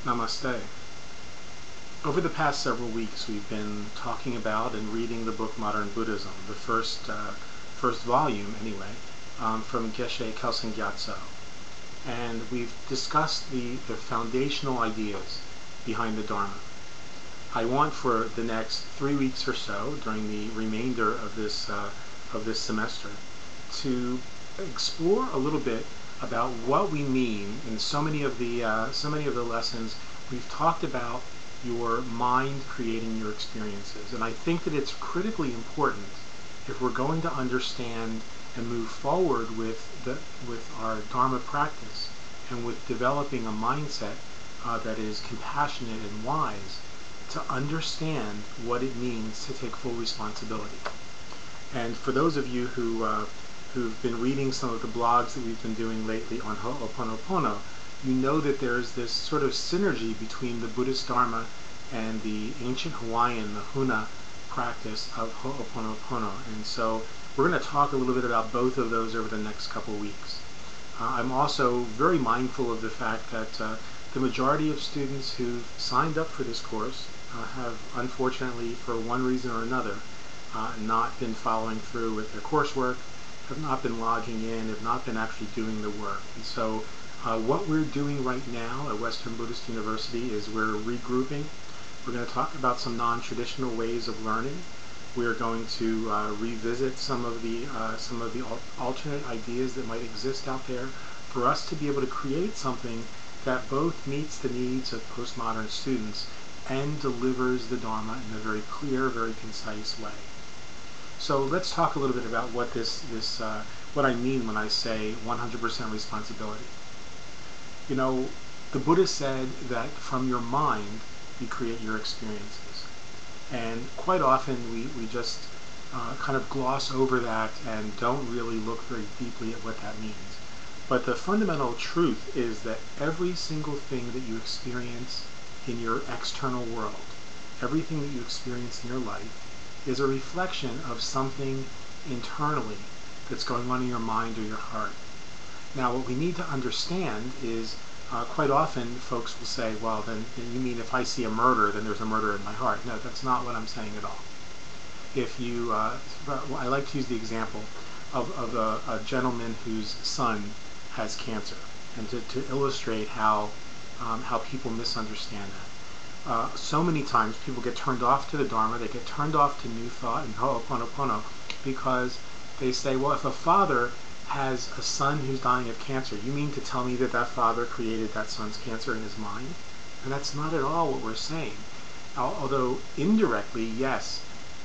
Namaste. Over the past several weeks, we've been talking about and reading the book Modern Buddhism, the first volume, anyway, from Geshe Kelsang Gyatso. And we've discussed the foundational ideas behind the Dharma. I want for the next 3 weeks or so, during the remainder of this semester, to explore a little bit about what we mean in so many of the lessons. We've talked about your mind creating your experiences, and I think that it's critically important if we're going to understand and move forward with our Dharma practice and with developing a mindset that is compassionate and wise, to understand what it means to take full responsibility. And for those of you who've been reading some of the blogs that we've been doing lately on Ho'oponopono, you know that there's this sort of synergy between the Buddhist Dharma and the ancient Hawaiian, the Huna practice of Ho'oponopono. And so we're going to talk a little bit about both of those over the next couple weeks. I'm also very mindful of the fact that the majority of students who've signed up for this course have, unfortunately, for one reason or another, not been following through with their coursework, have not been logging in, have not been actually doing the work. And so what we're doing right now at Western Buddhist University is we're regrouping. We're going to talk about some non-traditional ways of learning. We're going to revisit some of the alternate ideas that might exist out there for us to be able to create something that both meets the needs of postmodern students and delivers the Dharma in a very clear, very concise way. So let's talk a little bit about what what I mean when I say 100% responsibility. You know, the Buddha said that from your mind you create your experiences, and quite often we just kind of gloss over that and don't really look very deeply at what that means. But the fundamental truth is that every single thing that you experience in your external world, everything that you experience in your life, is a reflection of something internally that's going on in your mind or your heart. Now, what we need to understand is quite often folks will say, well, then you mean if I see a murder, then there's a murder in my heart. No, that's not what I'm saying at all. If you, I like to use the example of a gentleman whose son has cancer, and to illustrate how people misunderstand that. So many times people get turned off to the Dharma, they get turned off to New Thought and Ho'oponopono because they say, well, if a father has a son who's dying of cancer, you mean to tell me that that father created that son's cancer in his mind? And that's not at all what we're saying. Although indirectly, yes,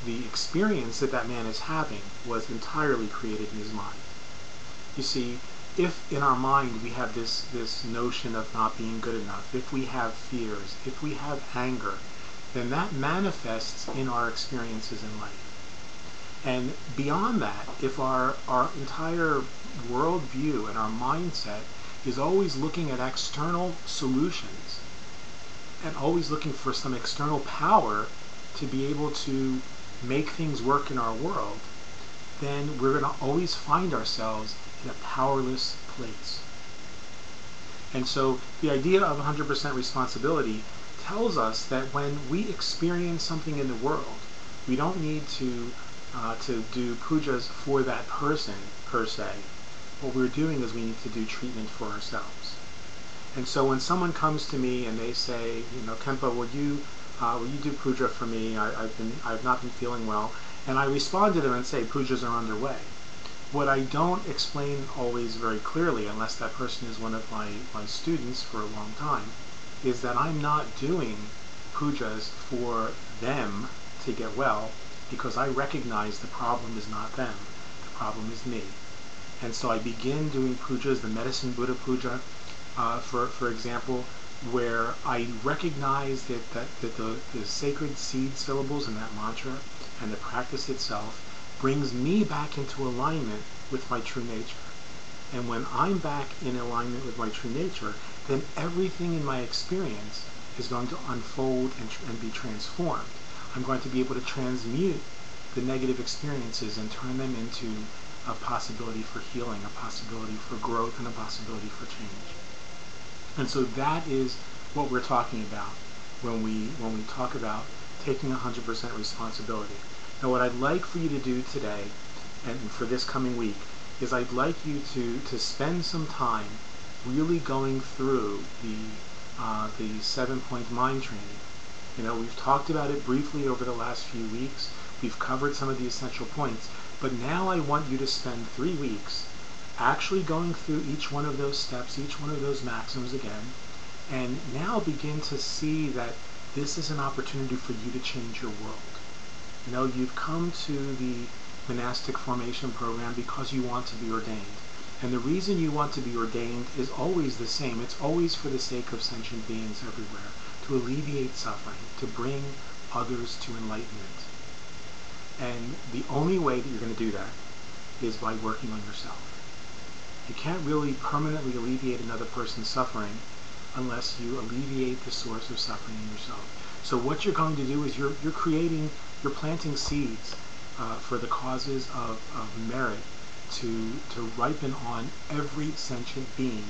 the experience that that man is having was entirely created in his mind. You see, if in our mind we have this notion of not being good enough, if we have fears, if we have anger, then that manifests in our experiences in life. And beyond that, if our entire worldview and our mindset is always looking at external solutions and always looking for some external power to be able to make things work in our world, then we're going to always find ourselves in a powerless place. And so the idea of 100% responsibility tells us that when we experience something in the world, we don't need to do pujas for that person per se. What we're doing is we need to do treatment for ourselves. And so when someone comes to me and they say, you know, Khenpo, will you do puja for me? I've not been feeling well, and I respond to them and say pujas are underway. What I don't explain always very clearly, unless that person is one of my students for a long time, is that I'm not doing pujas for them to get well, because I recognize the problem is not them, the problem is me. And so I begin doing pujas, the Medicine Buddha Puja, for example, where I recognize that the sacred seed syllables in that mantra and the practice itself brings me back into alignment with my true nature. And when I'm back in alignment with my true nature, then everything in my experience is going to unfold and be transformed. I'm going to be able to transmute the negative experiences and turn them into a possibility for healing, a possibility for growth, and a possibility for change. And so that is what we're talking about when we talk about taking 100% responsibility. Now, what I'd like for you to do today and for this coming week is I'd like you to spend some time really going through the 7-point mind training. You know, we've talked about it briefly over the last few weeks. We've covered some of the essential points, but now I want you to spend 3 weeks actually going through each one of those steps, each one of those maxims again, and now begin to see that this is an opportunity for you to change your world. You know, you've come to the monastic formation program because you want to be ordained. And the reason you want to be ordained is always the same. It's always for the sake of sentient beings everywhere, to alleviate suffering, to bring others to enlightenment. And the only way that you're going to do that is by working on yourself. You can't really permanently alleviate another person's suffering unless you alleviate the source of suffering in yourself. So what you're going to do is you're planting seeds for the causes of merit to ripen on every sentient being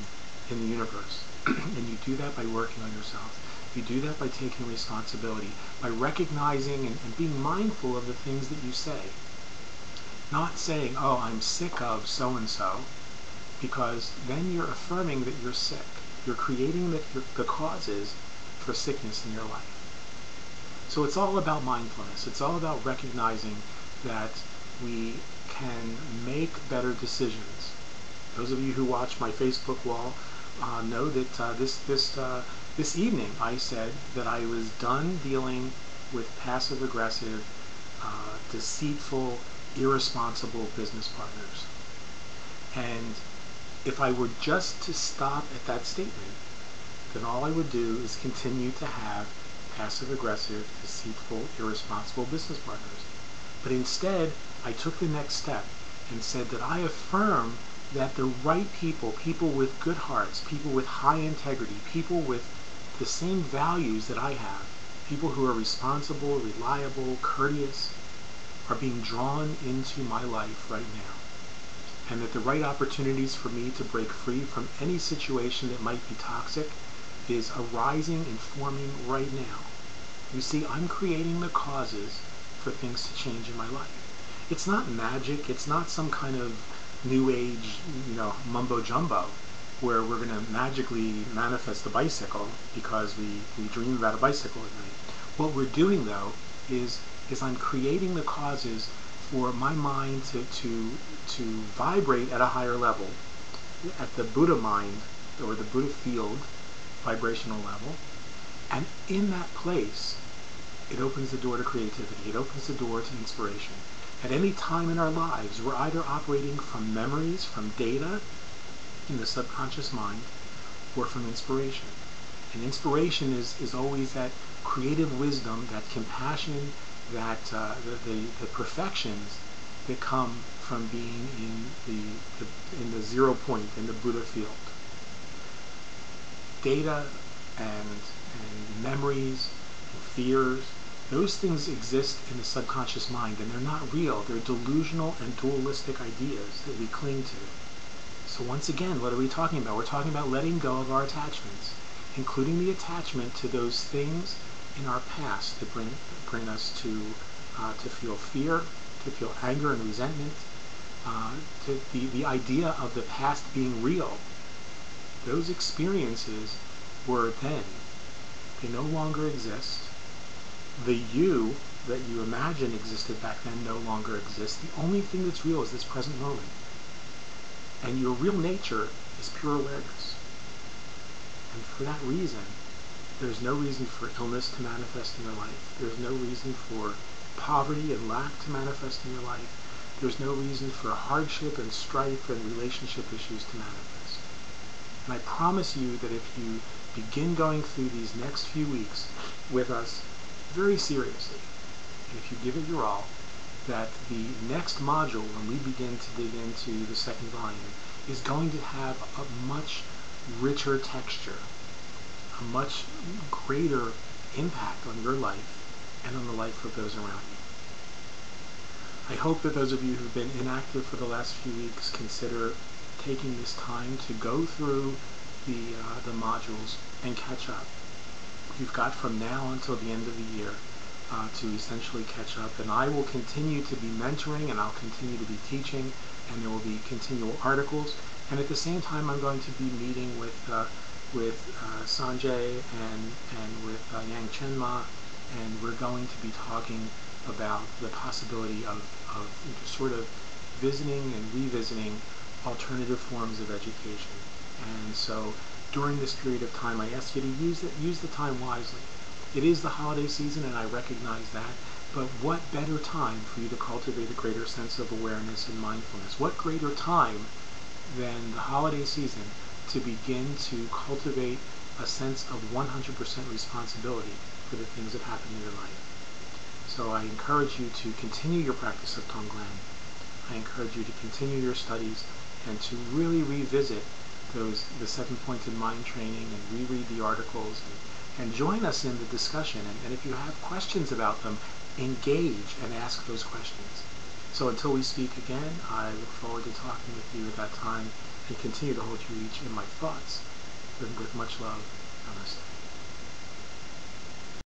in the universe. And you do that by working on yourself. You do that by taking responsibility, by recognizing and being mindful of the things that you say. Not saying, oh, I'm sick of so-and-so, because then you're affirming that you're sick. You're creating the causes for sickness in your life. So it's all about mindfulness. It's all about recognizing that we can make better decisions. Those of you who watch my Facebook wall know that this evening I said that I was done dealing with passive-aggressive, deceitful, irresponsible business partners. And if I were just to stop at that statement, then all I would do is continue to have passive-aggressive, deceitful, irresponsible business partners. But instead, I took the next step and said that I affirm that the right people, people with good hearts, people with high integrity, people with the same values that I have, people who are responsible, reliable, courteous, are being drawn into my life right now. And that the right opportunities for me to break free from any situation that might be toxic is arising and forming right now. You see, I'm creating the causes for things to change in my life. It's not magic. It's not some kind of new age, mumbo jumbo, where we're going to magically manifest a bicycle because we dream about a bicycle at night. What we're doing, though, is I'm creating the causes for my mind to vibrate at a higher level, at the Buddha mind, or the Buddha field, vibrational level. And in that place, it opens the door to creativity. It opens the door to inspiration. At any time in our lives, we're either operating from memories, from data in the subconscious mind, or from inspiration. And inspiration is always that creative wisdom, that compassion, that the perfections that come from being in the 0 point, in the Buddha field. Data and memories and fears, those things exist in the subconscious mind, and they're not real. They're delusional and dualistic ideas that we cling to. So once again, what are we talking about? We're talking about letting go of our attachments, including the attachment to those things in our past that bring us to feel fear, to feel anger and resentment, to the idea of the past being real. Those experiences were then. They no longer exist. The you that you imagine existed back then no longer exists. The only thing that's real is this present moment. And your real nature is pure awareness. And for that reason, there's no reason for illness to manifest in your life. There's no reason for poverty and lack to manifest in your life. There's no reason for hardship and strife and relationship issues to manifest. And I promise you that if you begin going through these next few weeks with us very seriously, and if you give it your all, that the next module, when we begin to dig into the second volume, is going to have a much richer texture, a much greater impact on your life and on the life of those around you. I hope that those of you who've been inactive for the last few weeks consider taking this time to go through the modules and catch up. You've got from now until the end of the year to essentially catch up, and I will continue to be mentoring, and I'll continue to be teaching, and there will be continual articles, and at the same time I'm going to be meeting with Sanjay and with Yang Chenma, and we're going to be talking about the possibility of sort of visiting and revisiting alternative forms of education. And so during this period of time, I ask you to use the time wisely. It is the holiday season, and I recognize that, but what better time for you to cultivate a greater sense of awareness and mindfulness? What greater time than the holiday season to begin to cultivate a sense of 100% responsibility for the things that happen in your life? So I encourage you to continue your practice of Tonglen. I encourage you to continue your studies and to really revisit the 7-pointed mind training and reread the articles and join us in the discussion. And if you have questions about them, engage and ask those questions. So until we speak again, I look forward to talking with you at that time and continue to hold you each in my thoughts. With much love. Namaste.